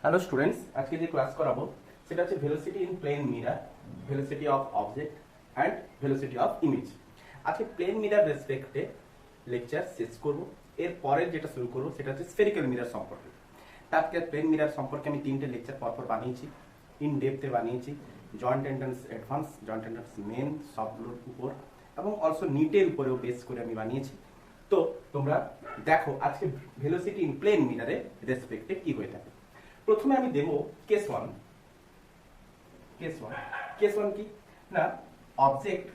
Hello students, আজকে যে class করাবো সেটা হচ্ছে velocity in plane mirror, velocity of object and velocity of image. আজকে প্লেন মিরার রেসপেক্টে লেকচার শেষ করব। এর পরের যেটা শুরু করবো সেটা হচ্ছে স্ফেরিক্যাল মিরার সম্পর্কে। আজকে প্লেন মিরার সম্পর্কে আমি 3টে লেকচার পরপর বানিয়েছি, ইন ডেপথে বানিয়েছি, জয়েন্ট টেন্ডেন্স অ্যাডভান্স, জয়েন্ট টেন্ডেন্স মেন, সবগুলোর উপর এবং অলসো নিটের উপরেও বেস করে আমি বানিয়েছি। তো তোমরা দেখো আজকে ভেলোসিটি ইন প্লেন মিরারের রেসপেক্টে কি হয়ে থাকে। প্রথমে আমি দেব কেস ওয়ান। কেস ওয়ান কি না, object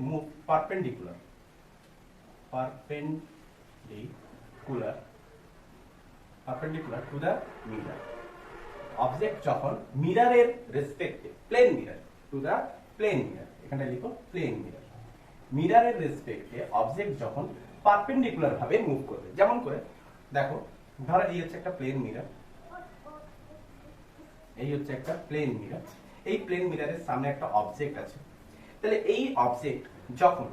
move perpendicular to the mirror. Object যখন মিররের রেসপেক্টে, plane mirror to the plane mirror, এখানে লিখো প্লেন মিরর, মিররের রেসপেক্টে অবজেক্ট যখন পারপেন্ডিকুলার ভাবে মুভ করবে। যেমন করে দেখো, ধরো এই হচ্ছে একটা প্লেন মিরর, এই প্লেন মিররের সামনে একটা অবজেক্ট আছে। তাহলে এই অবজেক্ট যখন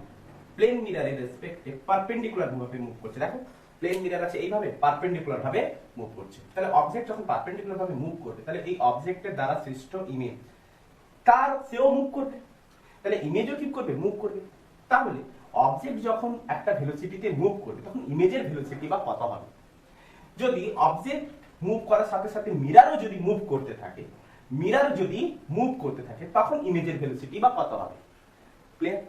প্লেন মিররের রেসপেক্টে পারপেন্ডিকুলার ভাবে মুভ করছে, দেখো প্লেন মিরর আছে এইভাবে পারপেন্ডিকুলার ভাবে মুভ করছে। তাহলে অবজেক্ট যখন পারপেন্ডিকুলার ভাবে মুভ করবে, তাহলে এই অবজেক্টের দ্বারা সৃষ্ট ইমেজ তার সেও মুভ করবে, তাহলে ইমেজও কি করবে, মুভ করবে। তাহলে অবজেক্ট যখন একটা ভেলোসিটিতে মুভ করবে তখন ইমেজের ভেলোসিটি বা কত হবে। যদি অবজেক্ট মুভ করার সাথে সাথে মিররও যদি মুভ করতে থাকে, তখন ইমেজের ভেলোসিটি বা কত হবে। ক্লিয়ার?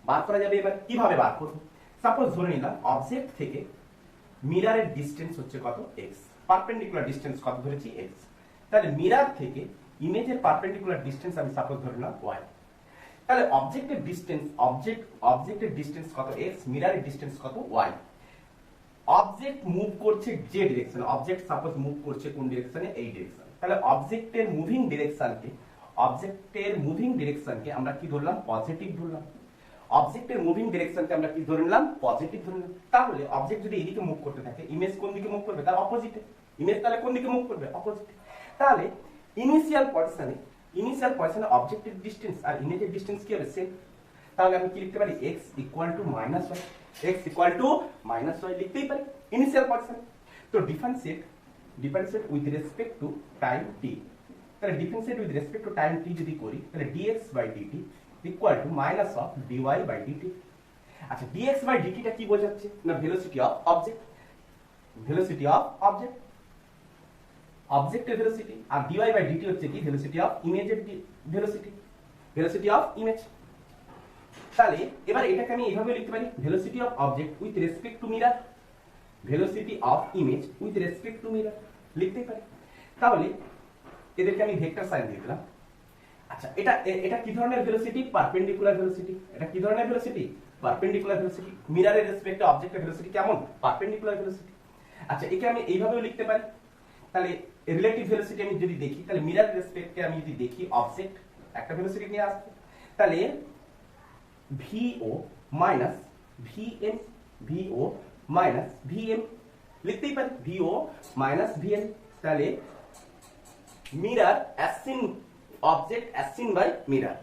বার করা যাবে। এবার কিভাবে বার করব? সাপোজ ধরে নিলাম অবজেক্ট থেকে মিররের ডিসটেন্স হচ্ছে কত, x, পারপেন্ডিকুলার ডিসটেন্স কত ধরেছি, x। তাহলে মিরর থেকে ইমেজের পারপেন্ডিকুলার ডিসটেন্স আমি সাপোজ ধরে নিলাম y। তাহলে অবজেক্টের ডিসটেন্স কত, x, মিররের ডিসটেন্স কত, y। অবজেক্ট মুভ করছে যে ডিরেকশনে, অবজেক্ট সাপোজ মুভ করছে কোন ডিরেকশনে, এই ডিরেকশনে। তাহলে অবজেক্টের মুভিং ডিরেকশনকে আমরা কি ধরলাম, পজিটিভ ধরলাম। তাহলে অবজেক্ট যদি এইদিকে মুভ করতে থাকে, ইমেজ কোন দিকে মুভ করবে, তার অপোজিটে। ইমেজ তাহলে কোন দিকে মুভ করবে, অপোজিটে। তাহলে ইনিশিয়াল পজিশনে অবজেক্টের ডিসটেন্স আর ইমেজের ডিসটেন্স কি হবে, সেম। তাহলে আমি কি লিখতে পারি, x equal to minus y লিখতেই পারি ইনিশিয়াল পজিশন। তো differentiate with respect to time t। তাহলে differentiate with respect to time t যদি করি, তাহলে dx by dt equal to minus of dy by dt। আচ্ছা, dx বাই dt টা কি বোঝাচ্ছে না, ভেলোসিটি অফ অবজেক্ট, অবজেক্টের ভেলোসিটি। আর dy বাই dt হচ্ছে কি, ভেলোসিটি অফ ইমেজের ভেলোসিটি অফ ইমেজ। তাহলে এবার এটাকে আমি এইভাবে লিখতে পারি, velocity of object with respect two mirror, velocity of image with respect two mirror লিখতেই পারি। তাহলে এদেরকে আমি ভেক্টর সাইন দিয়ে দিলাম। আচ্ছা, এটা কি ধরনের ভেলোসিটি, পারপেন্ডিকুলার ভেলোসিটি। এটা কি ধরনের ভেলোসিটি, পারপেন্ডিকুলার ভেলোসিটি। মিররের রেসপেক্টে অবজেক্টের ভেলোসিটি কেমন, পারপেন্ডিকুলার ভেলোসিটি। আচ্ছা, একে আমি এইভাবেও লিখতে পারি। তাহলে রিলেটিভ ভেলোসিটি আমি যদি দেখি, তাহলে মিররের রেসপেক্টে আমি যদি দেখি অবজেক্ট একটা ভেলোসিটি নিয়ে আসছে, তাহলে VO মাইনাস VM লিখতেই পারি, VO মাইনাস VM। তাহলে mirror as seen, object as seen by mirror,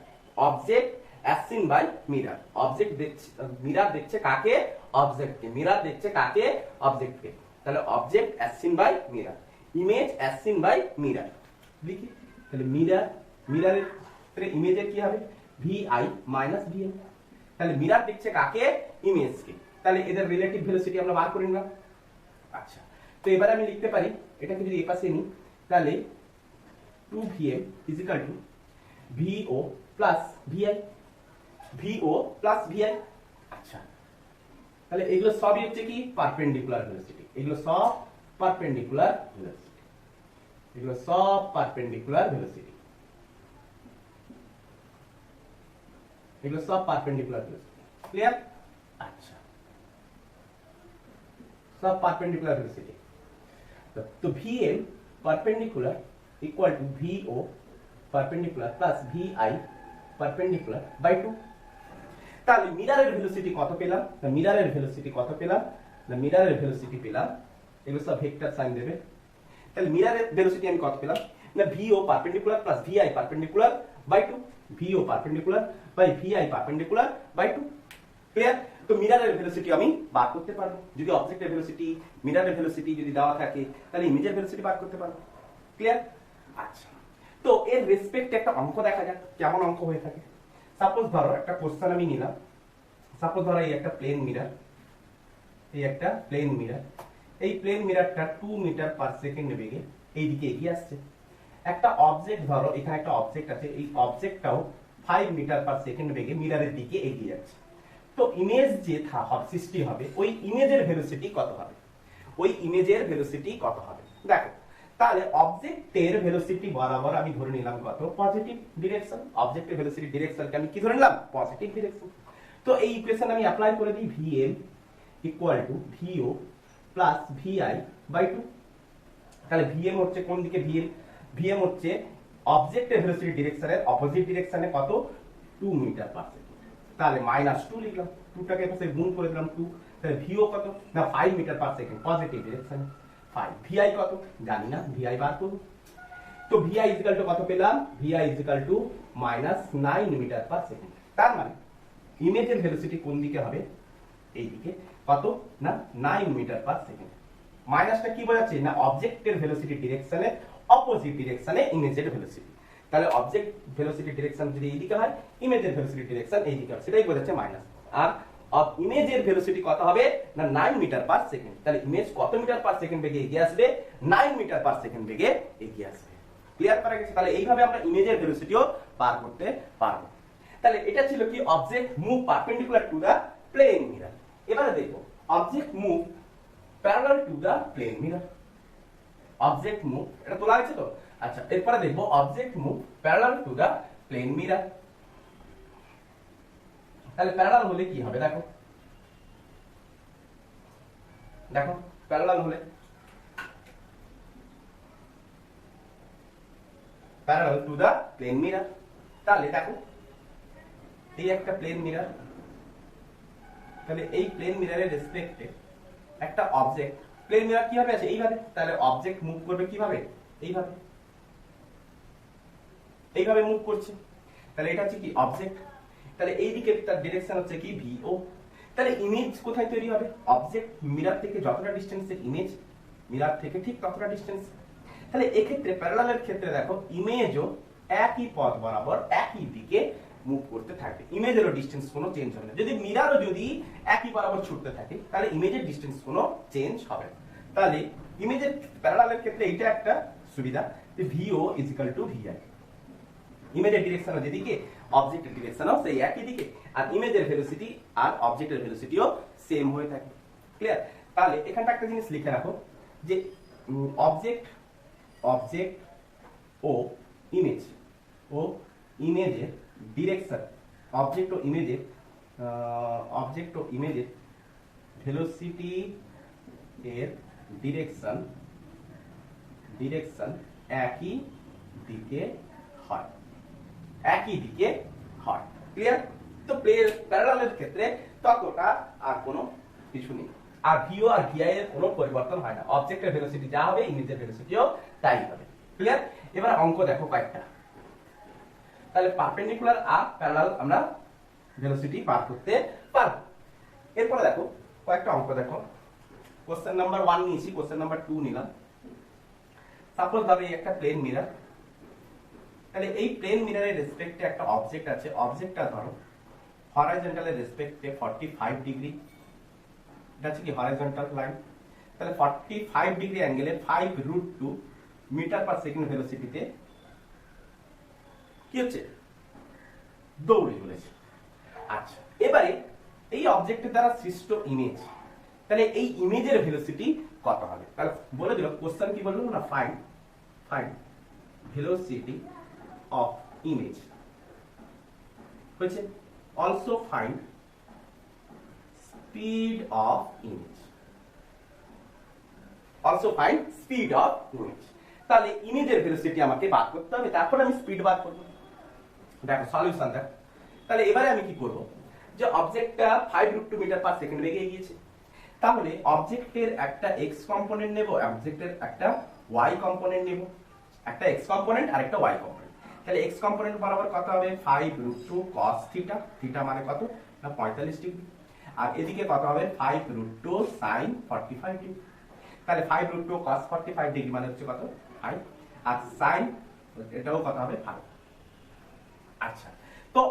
object দেখছে, মিরর দেখছে কাকে, অবজেক্টকে। মিরর দেখছে কাকে, অবজেক্টকে। তাহলে object as seen by mirror, image as seen by mirror লিখি। তাহলে মিররের ইমেজের কি হবে, VI মাইনাস VM। তাহলে মিরর দেখছে কাকে, ইমেজকে। তাহলে এদের রিলেটিভ ভেলোসিটি আমরা বার করে নিলাম। আচ্ছা, তো এবারে আমি লিখতে পারি, এটাকে যদি এই পাশে নিই, তাহলে 2VM is equal to VO plus VI। আচ্ছা, তাহলে এগুলো সবই হচ্ছে কি, পারপেন্ডিকুলার ভেলোসিটি। এগুলো সব পারপেন্ডিকুলার ভেলোসিটি। ক্লিয়ার? আচ্ছা, সব পারপেন্ডিকুলার ভেলোসিটি। তো VM perpendicular equal to VO perpendicular plus VI perpendicular by 2। তাহলে মিররের ভেলোসিটি কত পেলাম, মিররের ভেলোসিটি পেলাম, এগুলো সব ভেক্টর সাইন দেবে। তাহলে মিররের ভেলোসিটি আমি কত পেলাম না, VO perpendicular plus VI perpendicular by 2, VO perpendicular by VI perpendicular by 2। Clear? তো মিররের ভেলোসিটি আমি বার করতে পারবো। যদি অবজেক্টের ভেলোসিটি, মিররের ভেলোসিটি যদি দেওয়া থাকে, তাহলে ইমেজের ভেলোসিটি বার করতে পারবো। ক্লিয়ার? আচ্ছা, তো এর রেসপেক্টে একটা অঙ্ক দেখা যাক কেমন অঙ্ক হয়ে থাকে। সাপোজ ধরো একটা কোশ্চেন আমি নিলাম। সাপোজ ধরো এই একটা প্লেন মিরর, এই একটা প্লেন মিরর, এই প্লেন মিররটা 2 মিটার পার সেকেন্ড বেগে এইদিকে এগিয়ে আসছে। একটা অবজেক্ট ধরো, এখানে একটা অবজেক্ট আছে, এই অবজেক্টটাও 5 মিটার পার সেকেন্ড বেগে মিররের দিকে এগিয়ে যাচ্ছে। তো ইমেজ যে সৃষ্টি হবে, ওই ইমেজের ভেলোসিটি কত হবে? ওই ইমেজের ভেলোসিটি কত হবে? দেখো, তাহলে অবজেক্টের ভেলোসিটি বরাবর আমি ধরে নিলাম কত? Positive direction. অবজেক্টের ভেলোসিটি ডিরেকশনকে আমি কি ধরে নিলাম? Positive direction. তো এই ইকুয়েশন আমি অ্যাপ্লাই করে দিই, vm equal to vo plus vi by 2। তাহলে vm হচ্ছে কোন দিকে? vm হচ্ছে অবজেক্টের ভেলোসিটি ডিরেকশনের অপোজিট ডিরেকশনে কত? 2 মিটার পার সেকেন্ড। তাহলে -2 লিখলাম, 2টাকে এপাশে গুণ করে দিলাম 2। তাহলে vo কত? না 5 মিটার পার সেকেন্ড পজিটিভ ডিরেকশনে 5। vi কত? জানি না, vi বার করব। তো vi ইকুয়াল টু কত পেলাম? vi equal to -9 metre per second. তার মানে ইমেজের ভেলোসিটি কোন দিকে হবে? এই দিকে। কত? না 9 মিটার পার সেকেন্ড। মাইনাসটা কি বোঝাচ্ছে? না অবজেক্টের ভেলোসিটি ডিরেকশনে অপোজিট ডিরেকশনে ইমেজের ভেলোসিটি। তাহলে অবজেক্ট ভেলোসিটি ডিরেকশন যদি এইদিকে হয়, ইমেজের ভেলোসিটি ডিরেকশন এইদিকে হয়, সেটাই বোঝাচ্ছে মাইনাস। আর ইমেজের ভেলোসিটি কত হবে? না 9 মিটার পার সেকেন্ড। তাহলে ইমেজ কত মিটার পার সেকেন্ড বেগে এগিয়ে আসবে? 9 মিটার পার সেকেন্ড বেগে এগিয়ে আসবে। ক্লিয়ার করা গেছে? তাহলে এইভাবে আমরা ইমেজের ভেলোসিটিও পার করতে পারবো। তাহলে এটা ছিল কি? Object move perpendicular to the plane mirror. এবারে দেখো object move parallel to the plane mirror. Object move, এটা তোলা আছে তো? আচ্ছা, এরপরে দেখবো object move parallel to the plane mirror. তাহলে প্যারালাল হলে কি হবে? দেখো দেখো প্যারালাল হলে, parallel to the plane mirror. তাহলে দেখো এই একটা প্লেন মিরর, তাহলে এই প্লেন মিররের রেসপেক্টে একটা অবজেক্ট, প্লেন মিরর কিভাবে আছে? এইভাবে। তাহলে অবজেক্ট মুভ করবে কিভাবে? এইভাবে, এইভাবে মুভ করছে। তাহলে এটা হচ্ছে কি? অবজেক্ট। তাহলে এই দিকে তার ডিরেকশন হচ্ছে কি? ভিও। তাহলে ইমেজ কোথায় তৈরি হবে? অবজেক্ট মিরর থেকে যতটা ডিসটেন্সে ইমেজ মিরর থেকে ঠিক ততটা ডিসটেন্স। তাহলে এক্ষেত্রে প্যারালালের ক্ষেত্রে দেখো ইমেজও একই পথ বরাবর একই দিকে মুভ করতে থাকবে, ইমেজেরও ডিসটেন্স কোনো চেঞ্জ হবে না। যদি মিররও যদি একই বরাবর ছুটতে থাকে, তাহলে ইমেজের ডিসটেন্স কোনো চেঞ্জ হবে না। তাহলে ইমেজের প্যারালালের ক্ষেত্রে এটা একটা সুবিধা যে ভিও ইজ ইকুয়াল টু ভিআই। ইমেজের ডিরেকশনও যেদিকে, অবজেক্টের ডিরেকশনও সেই একই দিকে, আর ইমেজের ভেলোসিটি আর অবজেক্টের ভেলোসিটিও সেম হয়ে থাকে। ক্লিয়ার? তাহলে এখানটা একটা জিনিস লিখে রাখো যে অবজেক্ট ও ইমেজের ডিরেকশন, অবজেক্ট ও ইমেজের ভেলোসিটি এর ডিরেকশন একই দিকে হয়, একই দিকে হয়। ক্লিয়ার? তো প্যারালালের ক্ষেত্রে ততটা আর কোনো কিছু নেই, আর ভিও আর ভিআই এর কোনো পরিবর্তন হয় না। অবজেক্টের ভেলোসিটি যা হবে, ইমেজের ভেলোসিটিও তাই হবে। ক্লিয়ার? এবার অঙ্ক দেখো কয়েকটা। তাহলে পারপেন্ডিকুলার আর প্যারালাল আমরা ভেলোসিটি পার করতে পারবো। এরপরে দেখো কয়েকটা অঙ্ক দেখো। কোশ্চেন নাম্বার 1 নিয়েছি, কোশ্চেন নাম্বার 2 নিলাম। সাপোজ ধরো এই একটা প্লেন মিরর। তাহলে এই প্লেন মিররের রেসপেক্টে একটা অবজেক্ট আছে, অবজেক্টটা ধরো হরাইজন্টালের রেসপেক্টে 45 ডিগ্রি, এটা হচ্ছে কি হরাইজন্টাল লাইন। তাহলে 45 ডিগ্রি অ্যাঙ্গেলে 5√2 মিটার পার সেকেন্ড ভেলোসিটিতে কি হচ্ছে? দৌড়ে চলেছে। আচ্ছা, এবারে এই অবজেক্টের দ্বারা সৃষ্ট ইমেজ, তাহলে এই ইমেজের ভেলোসিটি কত হবে? তাহলে বলে দিল কোশ্চেন কি বললো না, ফাইন্ড ভেলোসিটি অফ ইমেজ হয়েছে, also find speed of image, তাহলে ইমেজের ভেলোসিটি আমাকে বার করতে হবে, তারপর আমি স্পিড বার করব। দেখো সলিউশন দেখো। তাহলে এবারে আমি কি করব, যে অবজেক্টটা 5√2 মিটার পার সেকেন্ড বেগে এগিয়েছে, তাহলে অবজেক্টের একটা এক্স কম্পোনেন্ট নেব, অবজেক্টের একটা ওয়াই কম্পোনেন্ট নেব, একটা এক্স কম্পোনেন্ট আর একটা ওয়াই কম্পোনেন্ট। তাহলে এক্স কম্পোনেন্ট বরাবর কত হবে? 5√2 cos থিটা, থিটা মানে কত? না 45 ডিগ্রি। আর এদিকে কত হবে 5√2 sin 45 ডিগ্রি। তাহলে 5√2 cos 45 ডিগ্রি মানে হচ্ছে কত 5, আর sin এটাও কত হবে 5। আচ্ছা, তো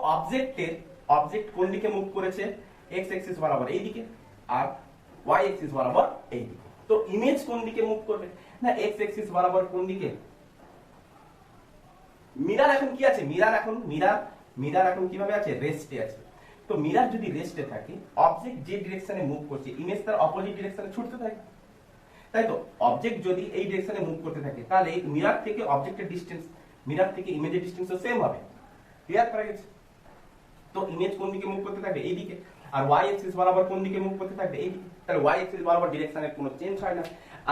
অবজেক্ট কোন দিকে মুভ করেছে? x অ্যাক্সিস বরাবর এই দিকে আর y অ্যাক্সিস বরাবর এই দিকে। তো ইমেজ কোন দিকে মুভ করবে? না x অ্যাক্সিস বরাবর কোন দিকে? মিরর এখন কি আছে? মিরর এখন কিভাবে আছে? রেস্টে আছে। তো মিরর যদি রেস্টে থাকে, অবজেক্ট যে ডিরেকশনে মুভ করছে, ইমেজ তার অপোজিট ডিরেকশনে ছুটতে থাকে, তাই তো? অবজেক্ট যদি এই ডিরেকশনে মুভ করতে থাকে, তাহলে মিরর থেকে অবজেক্টের ডিসটেন্স, মিরর থেকে ইমেজের ডিসটেন্সও সেম হবে। ক্লিয়ার করা গেছে? তো ইমেজ কোন দিকে মুভ করতে থাকবে? এই দিকে। আর y অ্যাক্সিস বরাবর কোন দিকে মুভ করতে থাকবে? এই দিকে। তাহলে y অ্যাক্সিস বরাবর ডিরেকশনের কোনো চেঞ্জ হয় না,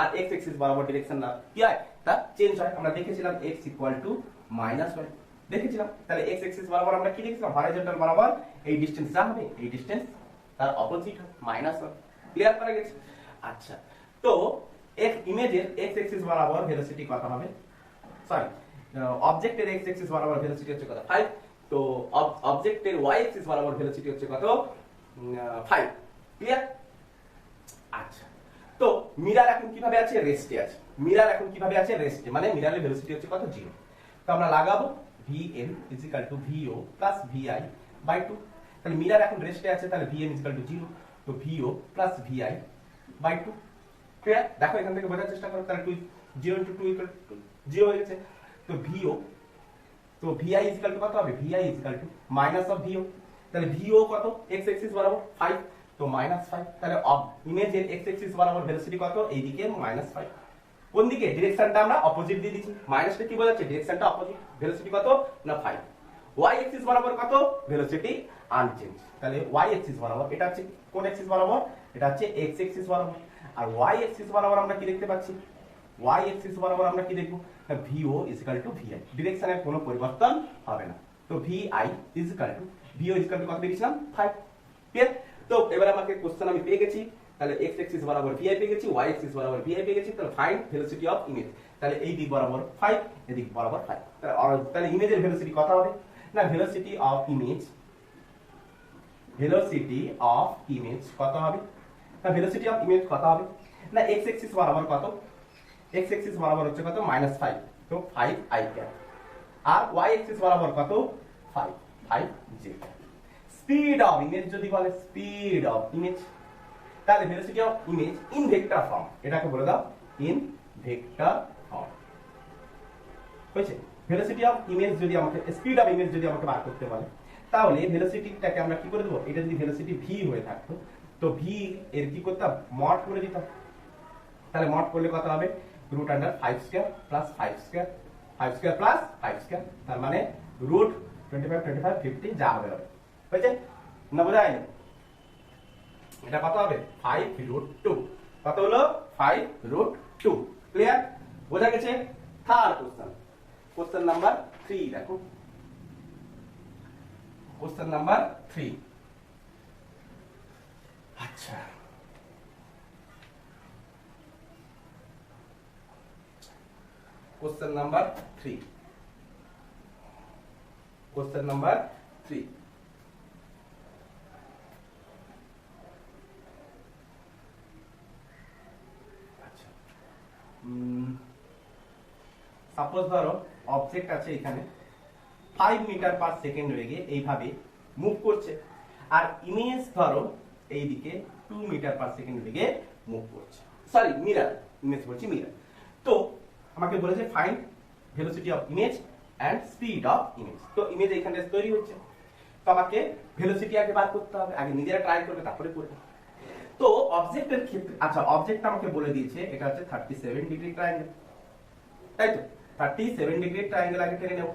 আর x অ্যাক্সিস বরাবর ডিরেকশন না কি হয়? তা চেঞ্জ হয়। আমরা দেখেছিলাম x -y দেখেছিলাম। তাহলে x অ্যাক্সিস বরাবর আমরা কি দেখেছিলাম? হরাইজন্টাল বরাবর এই ডিসটেন্স যা হবে, এই ডিসটেন্স তার অপোজিট হয়, -1। ক্লিয়ার করা গেছে? আচ্ছা, তো ইমেজের x অ্যাক্সিস বরাবর ভেলোসিটি কত হবে? সরি, অবজেক্টের x অ্যাক্সিস বরাবর ভেলোসিটি হচ্ছে কত? 5। তো অবজেক্টের y অ্যাক্সিস বরাবর ভেলোসিটি হচ্ছে কত? 5। ক্লিয়ার? আচ্ছা, তো মিরর এখন কিভাবে আছে? রেস্টে আছে। মিরর এখন কিভাবে আছে? রেস্টে, মানে মিররের ভেলোসিটি হচ্ছে কত? 0। তো আমরা লাগাবো Vm = VO + VI/2। তাহলে মিরর এখন রেস্টে আছে, তাহলে Vm = 0, তো VO + VI/2। ক্লিয়ার? দেখো এখান থেকে বোঝার চেষ্টা করো। তাহলে 0 * 2 = 0 হয়ে গেছে। তো VO, তো VI = কত হবে? VI - VO। তাহলে VO কত? x অ্যাক্সিস বরাবর 5, তো -5। তাহলে ইমেজের x অ্যাক্সিস বরাবর ভেলোসিটি কত? এইদিকে -5। কোন দিকে? ডিরেকশনটা আমরা অপোজিট দিয়ে দিচ্ছি। মাইনাসটা কি বোঝাচ্ছে? ডিরেকশনটা অপোজিট। ভেলোসিটি কত? না 5। y অ্যাক্সিস বরাবর কত? Velocity unchange. তাহলে y অ্যাক্সিস বরাবর এটা হচ্ছে কোন অ্যাক্সিস বরাবর? এটা হচ্ছে x অ্যাক্সিস বরাবর। আর y অ্যাক্সিস বরাবর আমরা কি দেখতে পাচ্ছি? y অ্যাক্সিস বরাবর আমরা কি দেখব? VO = VI। ডিরেকশনের কোনো পরিবর্তন হবে না। তো VI VO কত পেয়েছিলাম? 5। ক্লিয়ার? তো এবার আমাকে কোশ্চেন আমি পেয়ে গেছি। তাহলে x অ্যাক্সিস বরাবর VI পেয়ে গেছি, y অ্যাক্সিস বরাবর VI পেয়ে গেছি। তাহলে ফাইন্ড ভেলোসিটি অফ ইমেজ। তাহলে এই দিক বরাবর 5, এদিক বরাবর 5। তাহলে ইমেজের ভেলোসিটি কত হবে? না ভেলোসিটি অফ ইমেজ কত হবে? না ভেলোসিটি অফ ইমেজ কত হবে? না x অ্যাক্সিস বরাবর কত? x অ্যাক্সিস বরাবর হচ্ছে কত? -5, তো 5i ক্যাপ। আর y অ্যাক্সিস বরাবর কত? 5j। স্পিড অফ ইমেজ যদি বলে, স্পিড অফ ইমেজ, তাহলে velocity of image in vector form, এটাকে বলে দাও ইন ভেক্টর ফর্ম। হয়েছে? ভেলোসিটি অফ ইমেজ যদি আমাকে, স্পিড অফ ইমেজ যদি আমাকে বার করতে বলে, তাহলে ভেলোসিটিটাকে আমরা কি করে দেব? এটা যদি ভেলোসিটি v হয়ে থাকতো, তো v এর কি করতাম? মড করে দিতাম। তাহলে মড করলে কত হবে? √5² + 5² 5² + 5², তার মানে √25 25 50 যা হবে হবে। হয়েছে না? বোঝায়? এটা কত হবে? 5√2। কত হলো? 5√2। ক্লিয়ার? বোঝা গেছে? থার্ড কোশ্চেন নাম্বার 3 দেখো। Question number 3। আচ্ছা, কোশ্চেন নাম্বার 3। Question number 3। আচ্ছা, সাপোজ ধরো অবজেক্ট আছে এখানে 5 মিটার/সেকেন্ড বেগে এইভাবে মুভ করছে, আর ইমেজ ধরো এইদিকে 2 মিটার/সেকেন্ড বেগে মুভ করছে। সরি, মিরর, ইমেজ বলছি মিরর। তো আমাকে বলেছে find velocity of image and speed of image. তো ইমেজ এখানে তৈরি হচ্ছে, তো আমাকে ভেলোসিটি আগে বার করতে হবে। আগে নিজেরা ট্রাই করবে, তারপরে করবে। তো অবজেক্টের ক্ষেত্রে, আচ্ছা অবজেক্টটা আমাকে বলে দিয়েছে এটা হচ্ছে 37 ডিগ্রি ট্রায়াঙ্গেল, তাই তো? 37 ডিগ্রি ট্রায়াঙ্গেল আগে টেনে নেব।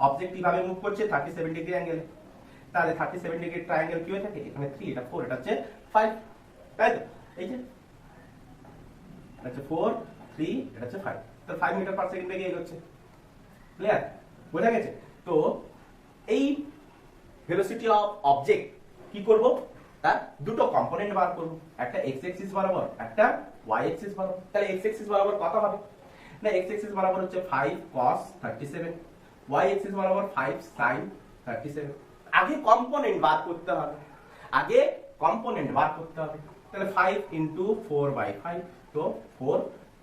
অবজেক্ট কিভাবে মুভ করছে? 37 ডিগ্রি অ্যাঙ্গেলে। তাহলে 37 ডিগ্রি ট্রায়াঙ্গেল কি হয়ে থাকে? এখানে 3, এটা 4, এটা হচ্ছে 5, তাই তো? এই যে এটা হচ্ছে 4, 3, এটা হচ্ছে 5। তো 5 মিটার/সেকেন্ড বেগে এগোচ্ছে। ক্লিয়ার? বোঝা গেছে? তো এই ভেলোসিটি অফ অবজেক্ট কি করব? তার দুটো কম্পোনেন্ট বার করব, একটা x অ্যাক্সিস বরাবর, একটা y অ্যাক্সিস বরাবর। তাহলে x অ্যাক্সিস বরাবর কত হবে? না x অ্যাক্সিস বরাবর হচ্ছে 5 cos 37, y অ্যাক্সিস বরাবর 5 sin 37। আগে কম্পোনেন্ট বার করতে হবে। আগে কম্পোনেন্ট বার করতে হবে। তাহলে 5 ইনটু 4/5, তো 4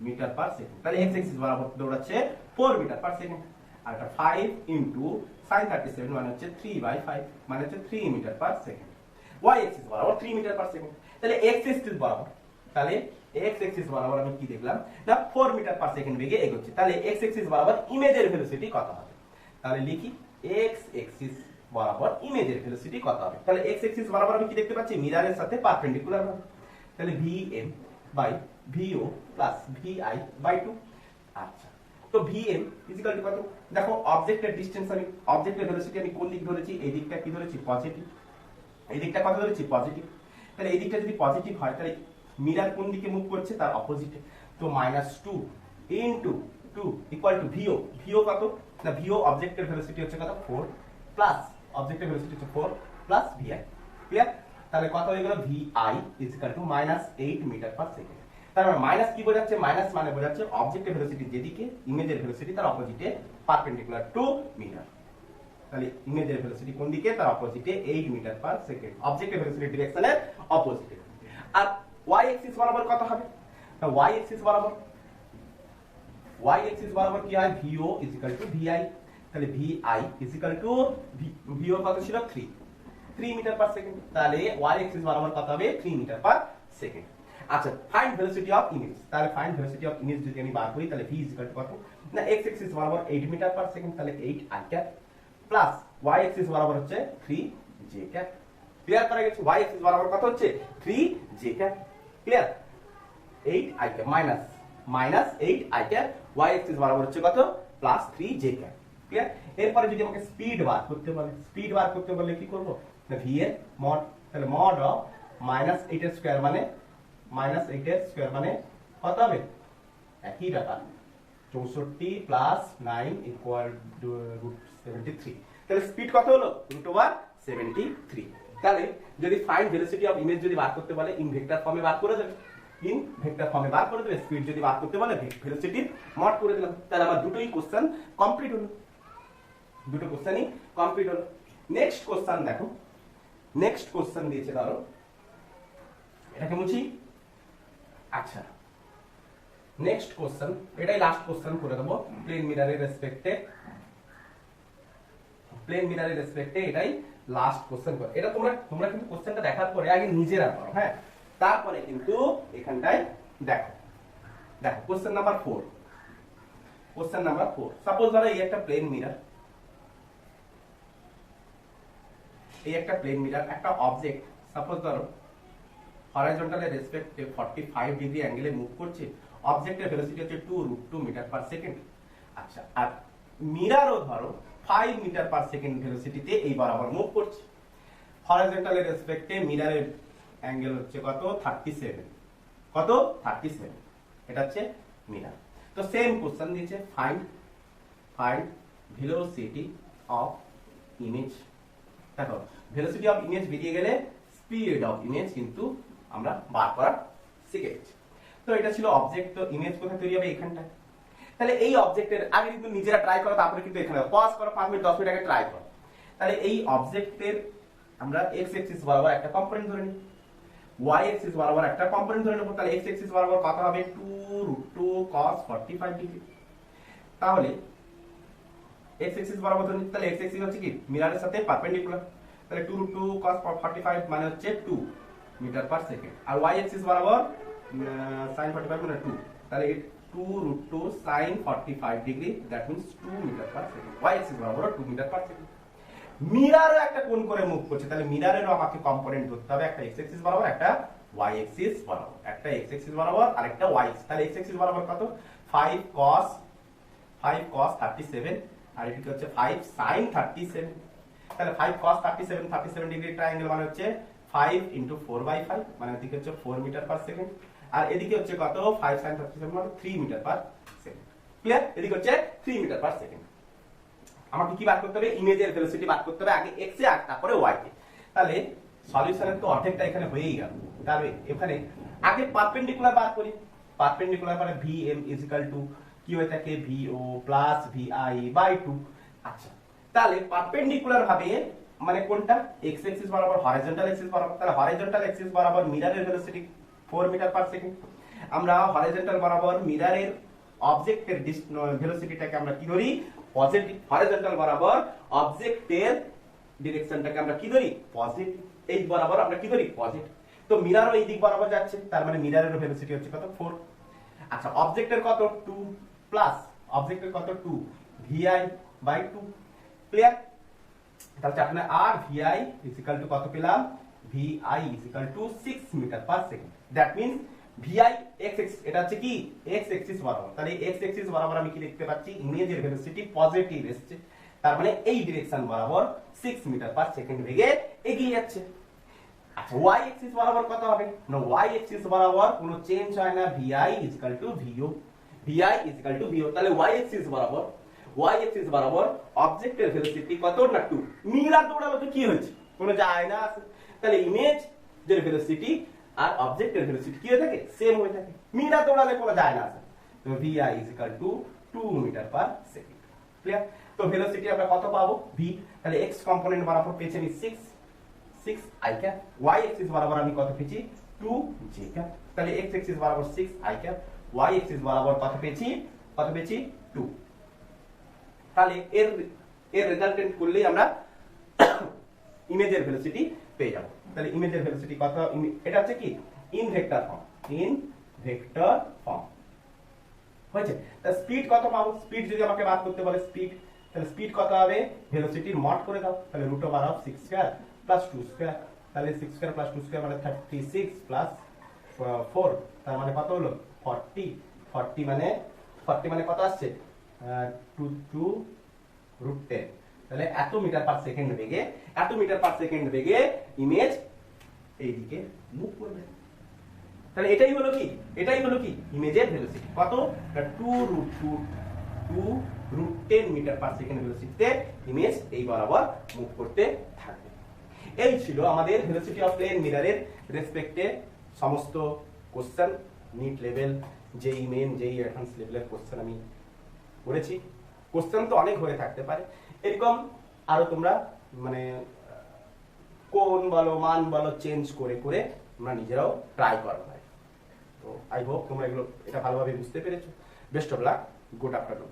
মিটার পার সেকেন্ড। তাহলে x এক্সিস বরাবর দৌড়াচ্ছে 4 মিটার পার সেকেন্ড। আর এটা 5 ইনটু sin 37 মানে হচ্ছে 3/5, মানে হচ্ছে 3 metre per second. y axis বরাবর 3 মিটার পার সেকেন্ড। তাহলে x এক্সিস বরাবর, তাহলে x এক্সিস বরাবর আমি কি দেখলাম না 4 মিটার পার সেকেন্ড বেগে এগোচ্ছে। তাহলে x এক্সিস বরাবর ইমেজের ভেলোসিটি কত হবে? তাহলে লিখি x এক্সিস বরাবর ইমেজের ভেলোসিটি কত হবে? তাহলে x এক্সিস বরাবর আমি কি দেখতে পাচ্ছি? মিররের সাথে পারপেন্ডিকুলার হবে। তাহলে vm by vo plus vi by 2। আচ্ছা, তো vm ইকুয়াল টু কত? দেখো অবজেক্টের ডিসটেন্স, আমি অবজেক্টের ভেলোসিটি আমি কোন দিক ধরেছি? এই দিকটা কি ধরেছি? পজিটিভ। এই দিকটা কত ধরেছি? পজিটিভ। তাহলে এই দিকটা যদি পজিটিভ হয় তাহলে মিরর কোন দিকে মুভ করছে? তার অপোজিটে। তো -2 ইনটু 2 ইকুয়াল টু ভিও। ভিও কত? না ভিও অবজেক্টের ভেলোসিটি হচ্ছে কত? 4 প্লাস অবজেক্টের ভেলোসিটি হচ্ছে 4 প্লাস ভিআই। ক্লিয়ার? তাহলে কত হয়ে গেল? VI equal to -8 metre per second. তার মানে মাইনাস কি বোঝাচ্ছে? মাইনাস মানে বোঝাচ্ছে অবজেক্টের ভেলোসিটি যেদিকে, ইমেজের ভেলোসিটি তার অপোজিটে পারপেন্ডিকুলার টু মিটার। তাহলে ইমেজের ভেলোসিটি কোন দিকে? তার অপোজিটে 8 মিটার পার সেকেন্ড, অবজেক্টের ভেলোসিটি ডিরেকশনের অপোজিটে। আর y এক্সিস বরাবর কত হবে? না y এক্সিস বরাবর কি হয়? VO VI। তাহলে VI VO কত ছিল? 3 মিটার পার সেকেন্ড। তাহলে y এক্সিস বরাবর কত হবে? 3 মিটার পার সেকেন্ড। আচ্ছা, ফাইন্ড ভেলোসিটি অফ ইমেজ। তাহলে ফাইন্ড ভেলোসিটি অফ ইমেজ যদি আমি বার করি তাহলে v কত? না x এক্সিস বরাবর 8 মিটার পার সেকেন্ড, তাহলে 8 i cap plus y axis বরাবর হচ্ছে 3 j ক্যাপ। ক্লিয়ার করা গেছে? y এক্সিস বরাবর কত হচ্ছে? 3 j cap. Clear? 8 i cap minus 8 i cap, y axis বরাবর হচ্ছে কত? Plus 3 j cap. ক্লিয়ার? এরপরে যদি আমাকে স্পিড বার করতে বলে কি করব? না v এর মড। তাহলে মড অফ -8 এর স্কয়ার মানে -8 এর স্কয়ার মানে কত হবে? একই ব্যাপার, 64 প্লাস 9 ইকুয়াল টু √73। তাহলে স্পিড কত হলো? √73। তাহলে যদি ফাইন্ড ভেলোসিটি অফ ইমেজ যদি বার করতে বলে ইন ভেক্টর ফর্মে বার করে দেবে, স্পিড যদি বার করতে বলে ভেলোসিটির মড করে দিলাম। তাহলে আমার দুটোই কোশ্চেন কমপ্লিট হলো, দুটো কোশ্চেনই কমপ্লিট হলো। নেক্সট কোশ্চেন দেখো, নেক্সট কোশ্চেন দিয়েছে, ধরো এটাকে মুছি। আচ্ছা, নেক্সট কোশ্চেন, এটাই লাস্ট কোশ্চেন করে দেবো প্লেন মিররের রেসপেক্টে এটাই লাস্ট কোশ্চেন করে। এটা তোমরা কিন্তু কোশ্চেনটা দেখার পরে আগে নিজেরা করো, হ্যাঁ, তারপরে কিন্তু এখানটায় দেখো কোশ্চেন নাম্বার 4। সাপোজ ধরো এই একটা প্লেন মিরর, একটা অবজেক্ট সাপোজ ধরো হরাইজন্টালের রেসপেক্টে 45 ডিগ্রি অ্যাঙ্গেলে মুভ করছে। অবজেক্টের ভেলোসিটি হচ্ছে 2√2 মিটার পার সেকেন্ড। আচ্ছা, আর মিররও ধরো 5 মিটার পার সেকেন্ড ভেলোসিটিতে এই বরাবর মুভ করছে। হরাইজন্টালের রেসপেক্টে মিররের অ্যাঙ্গেল হচ্ছে কত? 37। কত? 37। এটা হচ্ছে মিরর। তো সেম কোশ্চেন দিয়েছে, ফাইন্ড ভেলোসিটি অফ ইমেজ। দেখো ভেলোসিটি অফ ইমেজ বেরিয়ে গেলে স্পিড অফ ইমেজ কিন্তু আমরা বার করা শিখে গেছি। তো এটা ছিল অবজেক্ট। তো ইমেজ কোথায় তৈরি হবে? এখানটায়। তাহলে এই অবজেক্টের আগে কিন্তু নিজেরা ট্রাই করো, তারপরে কিন্তু এখানে পজ করো 5 মিনিট 10 মিনিট আগে ট্রাই করো। তাহলে এই অবজেক্টের আমরা x অ্যাক্সিস বরাবর একটা কম্পোনেন্ট ধরে নিই, y অ্যাক্সিস বরাবর একটা কম্পোনেন্ট ধরে নেব। তাহলে x অ্যাক্সিস বরাবর কত হবে? 2√2 cos 45 ডিগ্রি। তাহলে x অ্যাক্সিস বরাবর ধরে নিই, তাহলে x অ্যাক্সিস হচ্ছে কি? মিররের সাথে পারপেন্ডিকুলার। তাহলে 2√2 cos 45 মানে হচ্ছে 2 মিটার পার সেকেন্ড। আর y অ্যাক্সিস বরাবর sin 45 মানে 2, তাহলে 2√2 sin 45 degree, that means 2 metre per second. y axis বরাবর 2 মিটার পার সেকেন্ড। মিররও একটা কোণ করে মুভ করছে, তাহলে মিররেরও আমাকে কম্পোনেন্ট ধরতে হবে, একটা x অ্যাক্সিস বরাবর, একটা y অ্যাক্সিস বরাবর, একটা x অ্যাক্সিস বরাবর আর একটা y অ্যাক্সিস। তাহলে x অ্যাক্সিস বরাবর কত? 5 cos 37 আর এদিকে হচ্ছে 5 sin 37। তাহলে 5 cos 37 ডিগ্রি ট্রায়াঙ্গেল মানে হচ্ছে 5 * 4/5 মানে এদিকে হচ্ছে 4 মিটার পার সেকেন্ড, আর এদিকে হচ্ছে কত? 5 sin 37 মানে 3 মিটার পার সেকেন্ড। ক্লিয়ার? এদিকে হচ্ছে 3 মিটার পার সেকেন্ড। আমাকে কি বার করতে হবে? ইমেজের ভেলোসিটি বার করতে হবে, আগে x এ আর তারপরে y তে। তাহলে সলিউশনের তো অর্ধেকটা এখানে হয়েই গেল। তাহলে এখানে আগে পারপেন্ডিকুলার বার করি। পারপেন্ডিকুলার মানে vm কি হয়ে থাকে? vo plus vi by 2। আচ্ছা, তাহলে পারপেন্ডিকুলার ভাবে মানে কোনটা এক্স অ্যাক্সিস বরাবর হরাইজন্টাল অ্যাক্সিস বরাবর, তাহলে হরাইজন্টাল অ্যাক্সিস বরাবর মিররের ভেলোসিটি 4 মিটার পার সেকেন্ড। আমরা হরাইজন্টাল বরাবর মিররের অবজেক্টের ভেলোসিটিটাকে আমরা কি ধরি পজিটিভ, হরাইজন্টাল বরাবর অবজেক্টের ডিরেকশনটাকে আমরা কি ধরি পজিটিভ, এই বরাবর আমরা কি ধরি পজিটিভ। তো মিররও এই দিক বরাবর যাচ্ছে, তার মানে মিররের ভেলোসিটি হচ্ছে কত 4। আচ্ছা অবজেক্টের কত 2 প্লাস অবজেক্টের কত 2 vi বাই 2, ক্লিয়ার? তাহলে চাপনা আর vi ইজ ইকুয়াল টু কত পেলাম vi is equal to 6 metre per second. That means vi x x এটা হচ্ছে কি x অ্যাক্সিস বরাবর, তাহলে x অ্যাক্সিস বরাবর আমি কি দেখতে পাচ্ছি ইমেজের ভেলোসিটি পজিটিভ এসেছে, তার মানে এই ডিরেকশন বরাবর 6 মিটার পার সেকেন্ড বেগে এগিয়ে যাচ্ছে। আচ্ছা y অ্যাক্সিস বরাবর কত হবে না, y অ্যাক্সিস বরাবর কোনো চেঞ্জ হয় না, vi is equal to vo, vi is equal to vo। তাহলে y অ্যাক্সিস বরাবর অবজেক্টের ভেলোসিটি কত না 2। মিরর দৌড়ালো তো কি হয়েছে কোনো যায় না আছে, তাহলে ইমেজ এর ভেলোসিটি আর অবজেক্টের ভেলোসিটি কি হয়ে থাকে সেম হয়ে থাকে, মিরর দৌড়ালে কোনো যায় না আছে। তো vi is equal to 2 metre per second, clear? তো ভেলোসিটি আমরা কত পাবো v, তাহলে x কম্পোনেন্ট বরাবর পেয়েছি আমি 6 i ক্যাপ, y অ্যাক্সিস বরাবর আমি কত পেয়েছি 2 j ক্যাপ, তাহলে x অ্যাক্সিস বরাবর 6 i ক্যাপ, y অ্যাক্সিস বরাবর কত পেয়েছি 2। তাহলে এর রেজাল্টেন্ট করলেই আমরা ইমেজের ভেলোসিটি পেয়ে যাব। তাহলে ইমেজের ভেলোসিটি কত, এটা হচ্ছে কি ইন ভেক্টর ফর্ম হয়েছে। তা স্পিড কত পাবো, স্পিড যদি আমাকে বার করতে বলে স্পিড, তাহলে স্পিড কত হবে ভেলোসিটির মড করে দাও, তাহলে √6 স্কয়ার প্লাস 2 স্কয়ার, তাহলে 6 স্কয়ার প্লাস 2 স্কয়ার মানে 36 প্লাস 4, তার মানে কত হলো 40 মানে কত আসছে 2 √10, তাহলে এত মিটার পার সেকেন্ড বেগে ইমেজ এইদিকে মুভ করবে। তাহলে এটাই হলো কি ইমেজের ভেলোসিটি কত 2√10 মিটার পার সেকেন্ড ভেলোসিটিতে ইমেজ এই বরাবর মুভ করতে থাকবে। এই ছিল আমাদের ভেলোসিটি অফ প্লেন মিররের রেসপেক্টে সমস্ত কোশ্চেন, নিট লেভেল, যেই মেন যেই অ্যাডভান্স লেভেলের কোশ্চেন আমি করেছি। কোশ্চেন তো অনেক হয়ে থাকতে পারে, এরকম আরো তোমরা মানে কোন বলো মান বলো চেঞ্জ করে তোমরা নিজেরাও ট্রাই করো। তো আই হোপ তোমরা এটা ভালোভাবে বুঝতে পেরেছো। Best of luck, good afternoon.